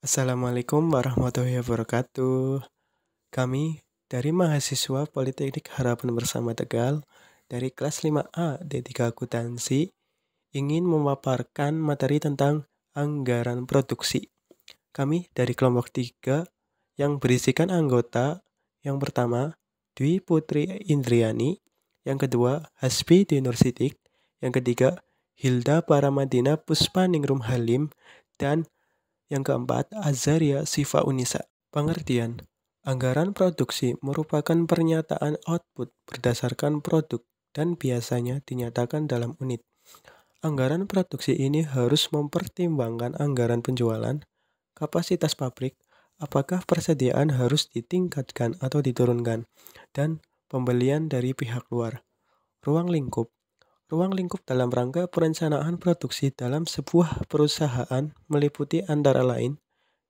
Assalamualaikum warahmatullahi wabarakatuh. Kami dari mahasiswa Politeknik Harapan Bersama Tegal dari kelas 5A D3 Akuntansi ingin memaparkan materi tentang anggaran produksi. Kami dari kelompok 3 yang berisikan anggota yang pertama Dwi Putri Indriani, yang kedua Hasbi Dinur Sidik, yang ketiga Hilda Paramadina Puspaningrum Halim, dan yang keempat, Azaria Sifa Unisa. Pengertian: anggaran produksi merupakan pernyataan output berdasarkan produk dan biasanya dinyatakan dalam unit. Anggaran produksi ini harus mempertimbangkan anggaran penjualan, kapasitas pabrik, apakah persediaan harus ditingkatkan atau diturunkan, dan pembelian dari pihak luar. Ruang lingkup. Ruang lingkup dalam rangka perencanaan produksi dalam sebuah perusahaan meliputi antara lain: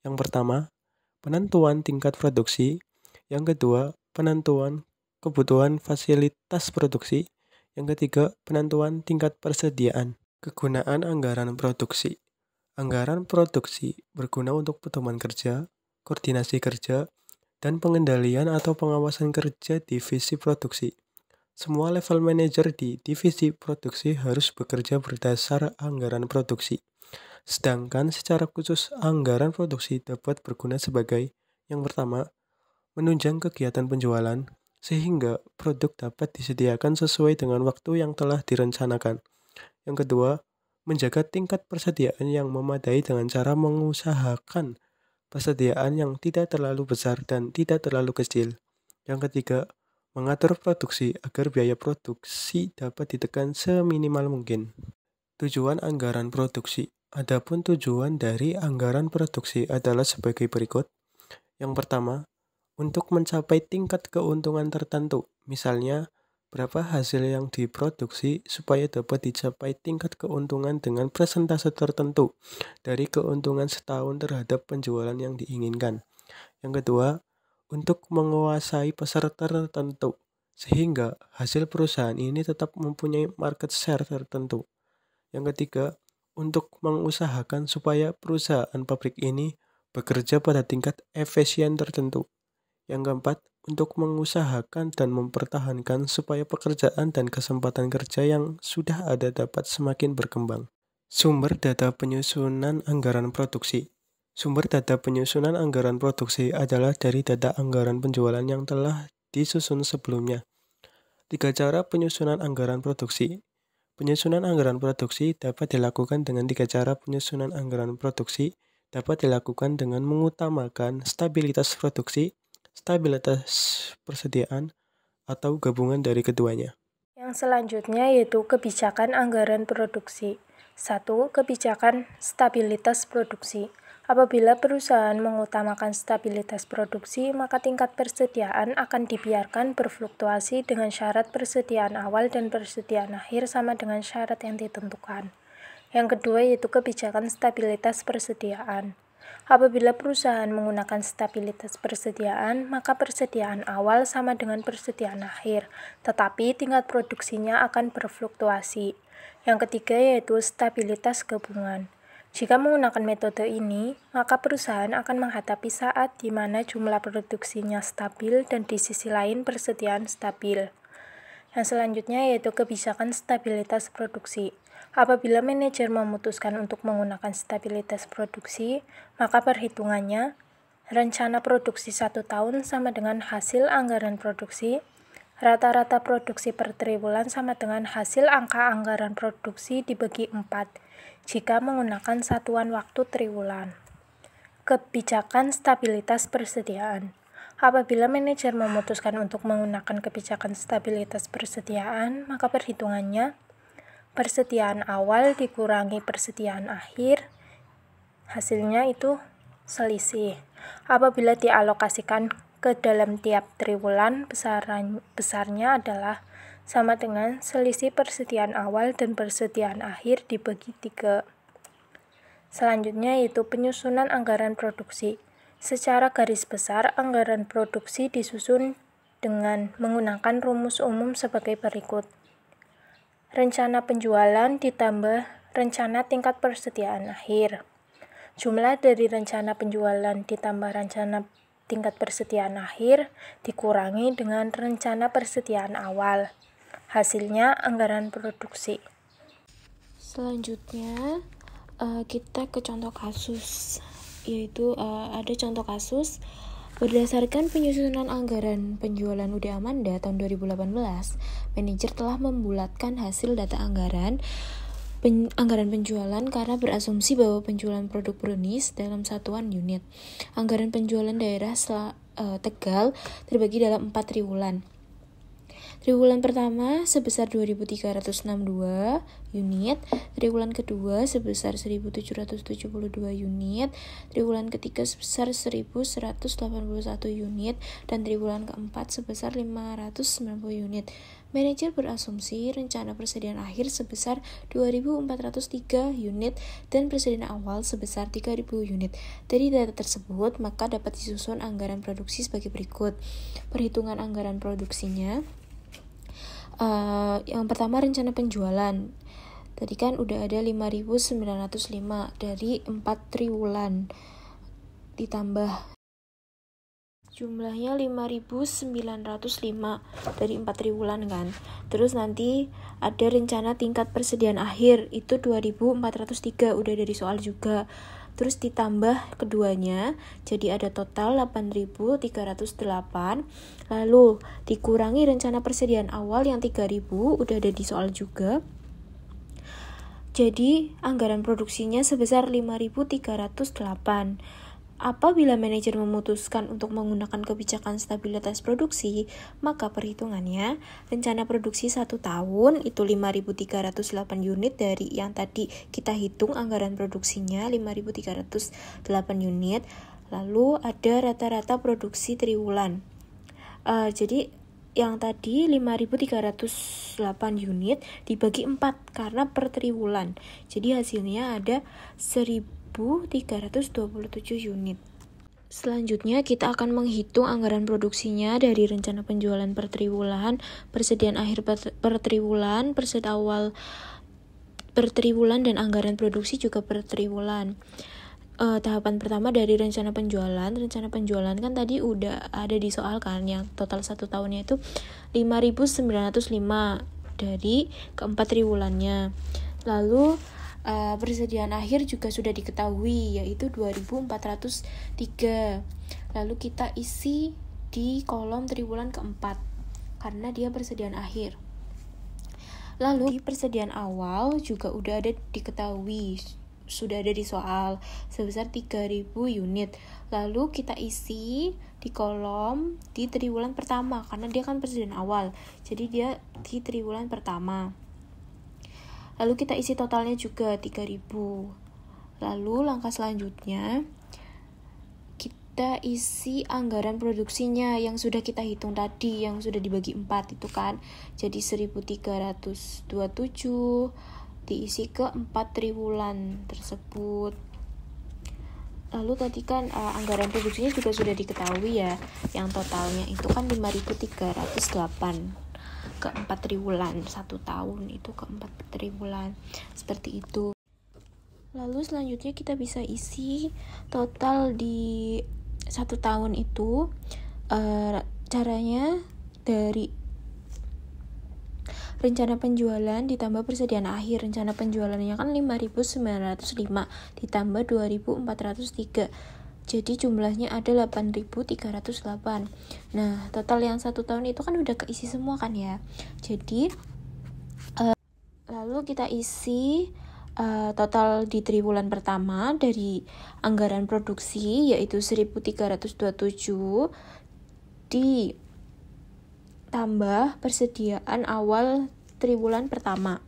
yang pertama, penentuan tingkat produksi; yang kedua, penentuan kebutuhan fasilitas produksi; yang ketiga, penentuan tingkat persediaan. Kegunaan anggaran produksi. Anggaran produksi berguna untuk pedoman kerja, koordinasi kerja, dan pengendalian atau pengawasan kerja divisi produksi. Semua level manajer di divisi produksi harus bekerja berdasar anggaran produksi. Sedangkan secara khusus anggaran produksi dapat berguna sebagai: yang pertama, menunjang kegiatan penjualan sehingga produk dapat disediakan sesuai dengan waktu yang telah direncanakan. Yang kedua, menjaga tingkat persediaan yang memadai dengan cara mengusahakan persediaan yang tidak terlalu besar dan tidak terlalu kecil. Yang ketiga, mengatur produksi agar biaya produksi dapat ditekan seminimal mungkin. Tujuan anggaran produksi. Adapun tujuan dari anggaran produksi adalah sebagai berikut. Yang pertama, untuk mencapai tingkat keuntungan tertentu. Misalnya, berapa hasil yang diproduksi supaya dapat dicapai tingkat keuntungan dengan persentase tertentu dari keuntungan setahun terhadap penjualan yang diinginkan. Yang kedua, untuk menguasai pasar tertentu, sehingga hasil perusahaan ini tetap mempunyai market share tertentu. Yang ketiga, untuk mengusahakan supaya perusahaan pabrik ini bekerja pada tingkat efisien tertentu. Yang keempat, untuk mengusahakan dan mempertahankan supaya pekerjaan dan kesempatan kerja yang sudah ada dapat semakin berkembang. Sumber data penyusunan anggaran produksi. Sumber data penyusunan anggaran produksi adalah dari data anggaran penjualan yang telah disusun sebelumnya. 3 cara penyusunan anggaran produksi. Penyusunan anggaran produksi dapat dilakukan dengan 3 cara. Penyusunan anggaran produksi dapat dilakukan dengan mengutamakan stabilitas produksi, stabilitas persediaan, atau gabungan dari keduanya. Yang selanjutnya yaitu kebijakan anggaran produksi. 1. Kebijakan stabilitas produksi. Apabila perusahaan mengutamakan stabilitas produksi, maka tingkat persediaan akan dibiarkan berfluktuasi dengan syarat persediaan awal dan persediaan akhir sama dengan syarat yang ditentukan. Yang kedua yaitu kebijakan stabilitas persediaan. Apabila perusahaan menggunakan stabilitas persediaan, maka persediaan awal sama dengan persediaan akhir, tetapi tingkat produksinya akan berfluktuasi. Yang ketiga yaitu stabilitas gabungan. Jika menggunakan metode ini, maka perusahaan akan menghadapi saat di mana jumlah produksinya stabil dan di sisi lain persediaan stabil. Yang selanjutnya yaitu kebijakan stabilitas produksi. Apabila manajer memutuskan untuk menggunakan stabilitas produksi, maka perhitungannya, rencana produksi 1 tahun sama dengan hasil anggaran produksi, rata-rata produksi per triwulan sama dengan hasil angka anggaran produksi dibagi 4, jika menggunakan satuan waktu triwulan. Kebijakan stabilitas persediaan. Apabila manajer memutuskan untuk menggunakan kebijakan stabilitas persediaan, maka perhitungannya, persediaan awal dikurangi persediaan akhir, hasilnya itu selisih. Apabila dialokasikan ke dalam tiap triwulan, besarnya adalah sama dengan selisih persediaan awal dan persediaan akhir dibagi 3. Selanjutnya yaitu penyusunan anggaran produksi. Secara garis besar, anggaran produksi disusun dengan menggunakan rumus umum sebagai berikut. Rencana penjualan ditambah rencana tingkat persediaan akhir. Jumlah dari rencana penjualan ditambah rencana tingkat persediaan akhir dikurangi dengan rencana persediaan awal. Hasilnya anggaran produksi. Selanjutnya kita ke contoh kasus, yaitu ada contoh kasus. Berdasarkan penyusunan anggaran penjualan UD Amanda tahun 2018, manajer telah membulatkan hasil data anggaran penjualan karena berasumsi bahwa penjualan produk brownies dalam satuan unit. Anggaran penjualan daerah Tegal terbagi dalam 4 triwulan. Triwulan pertama sebesar 2.362 unit, triwulan kedua sebesar 1.772 unit, triwulan ketiga sebesar 1.181 unit, dan triwulan keempat sebesar 590 unit. Manajer berasumsi rencana persediaan akhir sebesar 2.403 unit dan persediaan awal sebesar 3.000 unit. Dari data tersebut, maka dapat disusun anggaran produksi sebagai berikut. Perhitungan anggaran produksinya. Yang pertama rencana penjualan. Tadi kan udah ada 5.905 dari 4 triwulan. Ditambah jumlahnya 5.905 dari 4 triwulan kan. Terus nanti ada rencana tingkat persediaan akhir itu 2.403, udah dari soal juga. Terus ditambah keduanya, jadi ada total 8.308. Lalu dikurangi rencana persediaan awal yang 3.000, udah ada di soal juga. Jadi anggaran produksinya sebesar 5.308. Apabila manajer memutuskan untuk menggunakan kebijakan stabilitas produksi, maka perhitungannya rencana produksi 1 tahun itu 5.308 unit dari yang tadi kita hitung anggaran produksinya 5.308 unit. Lalu ada rata-rata produksi triwulan. Jadi yang tadi 5.308 unit dibagi 4 karena per triwulan. Jadi hasilnya ada 1.327 unit. Selanjutnya kita akan menghitung anggaran produksinya dari rencana penjualan per triwulan, persediaan akhir per triwulan, persediaan awal per triwulan, dan anggaran produksi juga per triwulan. Tahapan pertama dari rencana penjualan kan tadi udah ada di soal kan, yang total 1 tahunnya itu 5.905 dari keempat triwulannya. Lalu persediaan akhir juga sudah diketahui, yaitu 2.403. Lalu kita isi di kolom triwulan keempat karena dia persediaan akhir. Lalu di persediaan awal juga udah ada diketahui, sudah ada di soal sebesar 3.000 unit. Lalu kita isi di kolom di triwulan pertama karena dia kan persediaan awal, jadi dia di triwulan pertama. Lalu kita isi totalnya juga 3.000. Lalu langkah selanjutnya kita isi anggaran produksinya yang sudah kita hitung tadi, yang sudah dibagi 4 itu kan. Jadi 1.327 diisi ke 4 triwulan tersebut. Lalu tadi kan anggaran produksinya juga sudah diketahui ya, yang totalnya itu kan 5.308 ke 4 triwulan, 1 tahun itu ke 4 triwulan, seperti itu. Lalu selanjutnya kita bisa isi total di 1 tahun itu. Caranya dari rencana penjualan ditambah persediaan akhir. Rencana penjualannya kan 5.905 ditambah 2.403. Jadi jumlahnya ada 8.308. Nah, total yang 1 tahun itu kan udah keisi semua kan ya. Jadi lalu kita isi total di triwulan pertama dari anggaran produksi yaitu 1.327 ditambah persediaan awal triwulan pertama.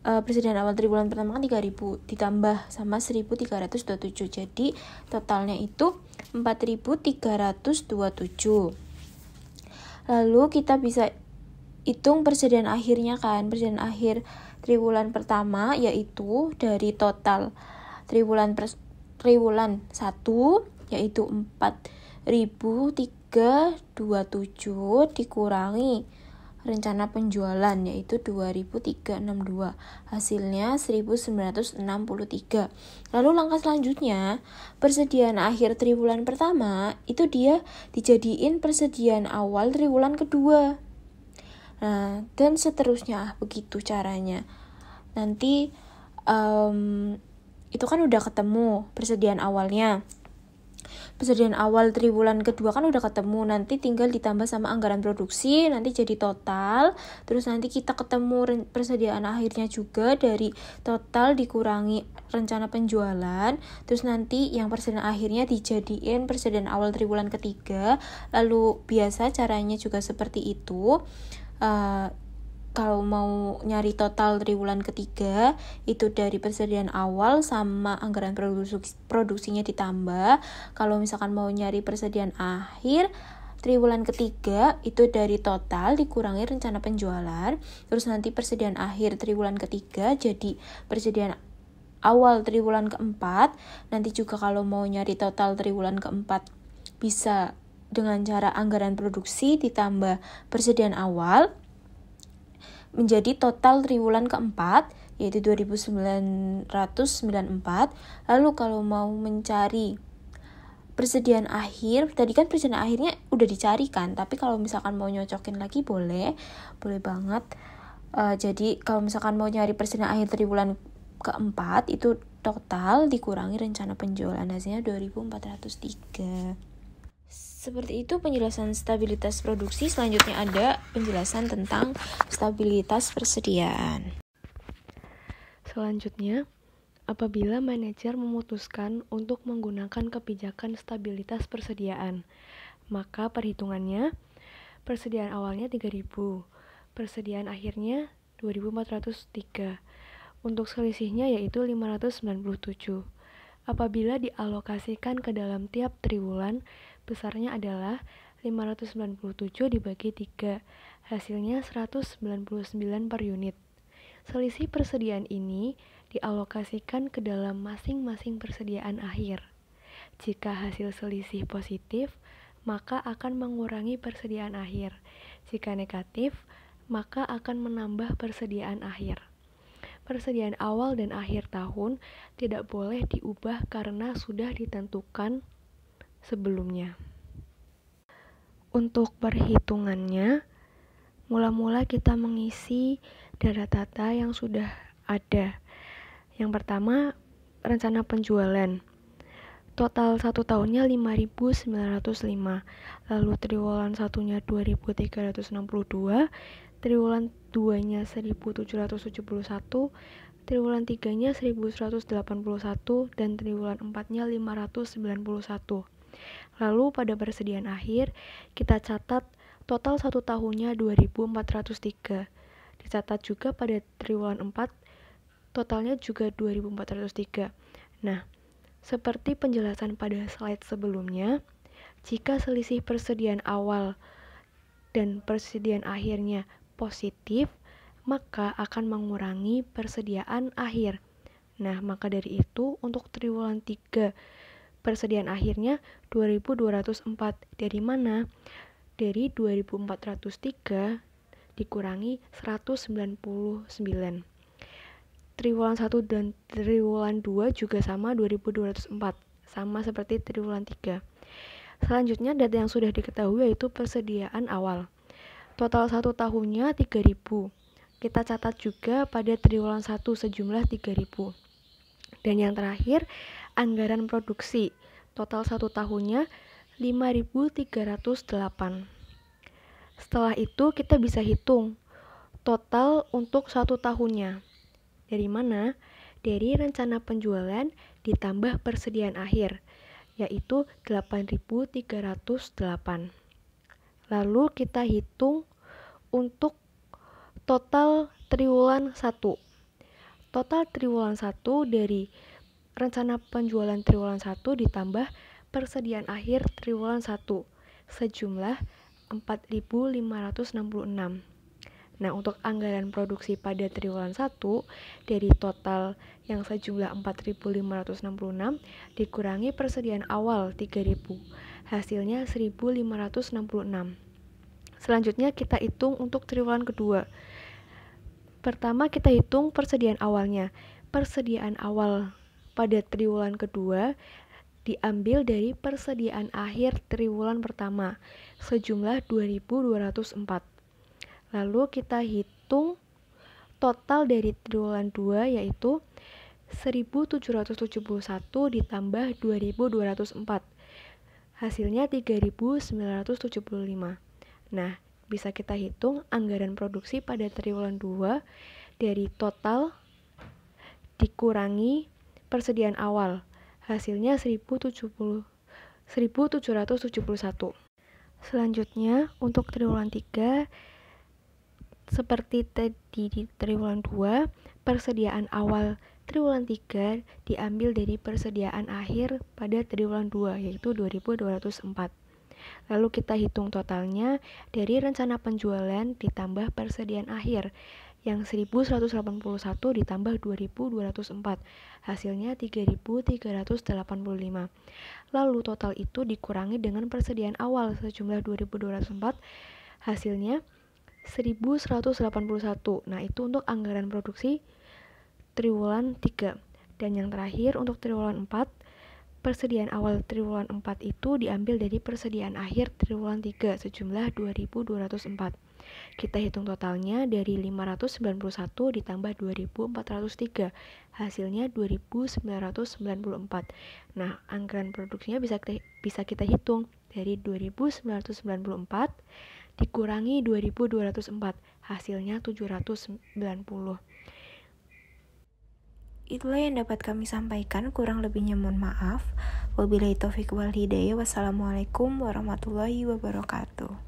Persediaan awal triwulan pertama kan 3.000 ditambah sama 1.327, jadi totalnya itu 4.327. Lalu kita bisa hitung persediaan akhirnya kan. Persediaan akhir triwulan pertama yaitu dari total triwulan 1 yaitu 4.327 dikurangi rencana penjualan yaitu 2362, hasilnya 1963. Lalu langkah selanjutnya, persediaan akhir triwulan pertama itu dia dijadiin persediaan awal triwulan kedua. Nah, dan seterusnya begitu caranya. Nanti itu kan udah ketemu persediaan awalnya. Persediaan awal triwulan kedua kan udah ketemu, nanti tinggal ditambah sama anggaran produksi, nanti jadi total. Terus nanti kita ketemu persediaan akhirnya juga, dari total dikurangi rencana penjualan. Terus nanti yang persediaan akhirnya dijadiin persediaan awal triwulan ketiga. Lalu biasa caranya juga seperti itu. Kalau mau nyari total triwulan ketiga, itu dari persediaan awal sama anggaran produksinya ditambah. Kalau misalkan mau nyari persediaan akhir triwulan ketiga, itu dari total dikurangi rencana penjualan. Terus nanti persediaan akhir triwulan ketiga jadi persediaan awal triwulan keempat. Nanti juga kalau mau nyari total triwulan keempat, bisa dengan cara anggaran produksi ditambah persediaan awal, menjadi total triwulan keempat, yaitu 2994. Lalu kalau mau mencari persediaan akhir, tadi kan persediaan akhirnya udah dicari kan, tapi kalau misalkan mau nyocokin lagi boleh banget. Jadi kalau misalkan mau nyari persediaan akhir triwulan keempat, itu total dikurangi rencana penjualan, hasilnya 2403. Seperti itu penjelasan stabilitas produksi. Selanjutnya ada penjelasan tentang stabilitas persediaan. Selanjutnya, apabila manajer memutuskan untuk menggunakan kebijakan stabilitas persediaan, maka perhitungannya, persediaan awalnya 3.000, persediaan akhirnya 2.403. Untuk selisihnya yaitu 597. Apabila dialokasikan ke dalam tiap triwulan, besarnya adalah 597 dibagi 3, hasilnya 199 per unit. Selisih persediaan ini dialokasikan ke dalam masing-masing persediaan akhir. Jika hasil selisih positif, maka akan mengurangi persediaan akhir. Jika negatif, maka akan menambah persediaan akhir. Persediaan awal dan akhir tahun tidak boleh diubah karena sudah ditentukan sebelumnya. Untuk perhitungannya, mula-mula kita mengisi data-data yang sudah ada. Yang pertama, rencana penjualan. Total 1 tahunnya 5.905, lalu triwulan 1-nya 2.362, triwulan 2-nya 1.771, triwulan 3-nya 1.181, dan triwulan 4-nya 591. Lalu pada persediaan akhir, kita catat total 1 tahunnya 2.403. Dicatat juga pada triwulan 4, totalnya juga 2.403. Nah, seperti penjelasan pada slide sebelumnya, jika selisih persediaan awal dan persediaan akhirnya positif, maka akan mengurangi persediaan akhir. Nah, maka dari itu untuk triwulan 3 persediaan akhirnya 2.204. Dari mana? Dari 2.403 dikurangi 199. Triwulan 1 dan triwulan 2 juga sama 2.204. Sama seperti triwulan 3. Selanjutnya data yang sudah diketahui yaitu persediaan awal. Total 1 tahunnya 3.000. Kita catat juga pada triwulan 1 sejumlah 3.000. Dan yang terakhir, anggaran produksi. Total 1 tahunnya 5.308. Setelah itu kita bisa hitung total untuk 1 tahunnya. Dari mana? Dari rencana penjualan ditambah persediaan akhir, yaitu 8.308. Lalu kita hitung untuk total triwulan 1. Total triwulan 1 dari rencana penjualan triwulan 1 ditambah persediaan akhir triwulan 1 sejumlah 4.566. Nah, untuk anggaran produksi pada triwulan 1 dari total yang sejumlah 4.566 dikurangi persediaan awal 3.000. Hasilnya 1.566. Selanjutnya kita hitung untuk triwulan kedua. Pertama kita hitung persediaan awalnya. Persediaan awal pada triwulan kedua diambil dari persediaan akhir triwulan pertama sejumlah 2.204. Lalu kita hitung total dari triwulan 2 yaitu 1.771 ditambah 2.204. Hasilnya 3.975. Nah, bisa kita hitung anggaran produksi pada triwulan 2 dari total dikurangi persediaan awal. Hasilnya 1.771. Selanjutnya, untuk triwulan 3, seperti tadi di triwulan 2, persediaan awal triwulan 3 diambil dari persediaan akhir pada triwulan 2, yaitu 2.204. Lalu kita hitung totalnya dari rencana penjualan ditambah persediaan akhir, yang 1.181 ditambah 2.204, hasilnya 3.385. Lalu total itu dikurangi dengan persediaan awal sejumlah 2.204, hasilnya 1.181. Nah, itu untuk anggaran produksi triwulan 3. Dan yang terakhir untuk triwulan 4, persediaan awal triwulan 4 itu diambil dari persediaan akhir triwulan 3 sejumlah 2.204. Kita hitung totalnya dari 591 ditambah 2.403, hasilnya 2.994. Nah, anggaran produksinya bisa kita hitung dari 2.994 dikurangi 2.204, hasilnya 790. Itulah yang dapat kami sampaikan, kurang lebihnya mohon maaf. Wabillahi taufiq wal hidayah. Wassalamualaikum warahmatullahi wabarakatuh.